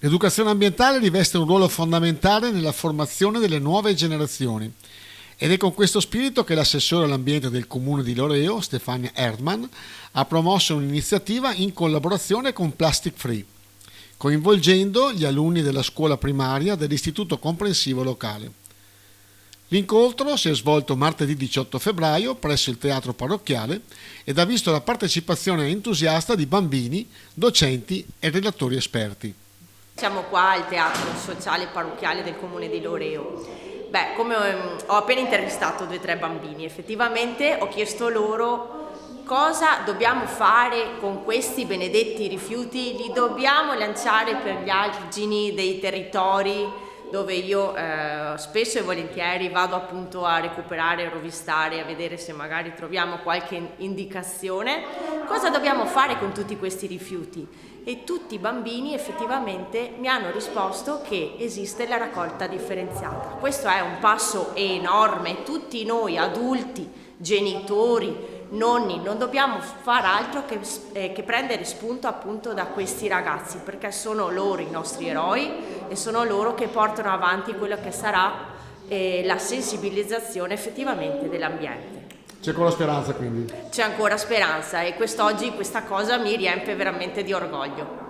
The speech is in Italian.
L'educazione ambientale riveste un ruolo fondamentale nella formazione delle nuove generazioni ed è con questo spirito che l'assessore all'ambiente del comune di Loreo, Stefania Erdmann, ha promosso un'iniziativa in collaborazione con Plastic Free, coinvolgendo gli alunni della scuola primaria dell'istituto comprensivo locale. L'incontro si è svolto martedì 18 febbraio presso il teatro parrocchiale ed ha visto la partecipazione entusiasta di bambini, docenti e relatori esperti. Siamo qua al teatro sociale parrocchiale del comune di Loreo. Come ho appena intervistato 2 o 3 bambini, effettivamente ho chiesto loro cosa dobbiamo fare con questi benedetti rifiuti, li dobbiamo lanciare per gli argini dei territori dove io spesso e volentieri vado appunto a recuperare, rovistare, a vedere se magari troviamo qualche indicazione. Cosa dobbiamo fare con tutti questi rifiuti? E tutti i bambini effettivamente mi hanno risposto che esiste la raccolta differenziata. Questo è un passo enorme, tutti noi adulti, genitori, nonni, non dobbiamo far altro che prendere spunto appunto da questi ragazzi, perché sono loro i nostri eroi e sono loro che portano avanti quello che sarà la sensibilizzazione effettivamente dell'ambiente. C'è ancora speranza quindi? C'è ancora speranza e quest'oggi questa cosa mi riempie veramente di orgoglio.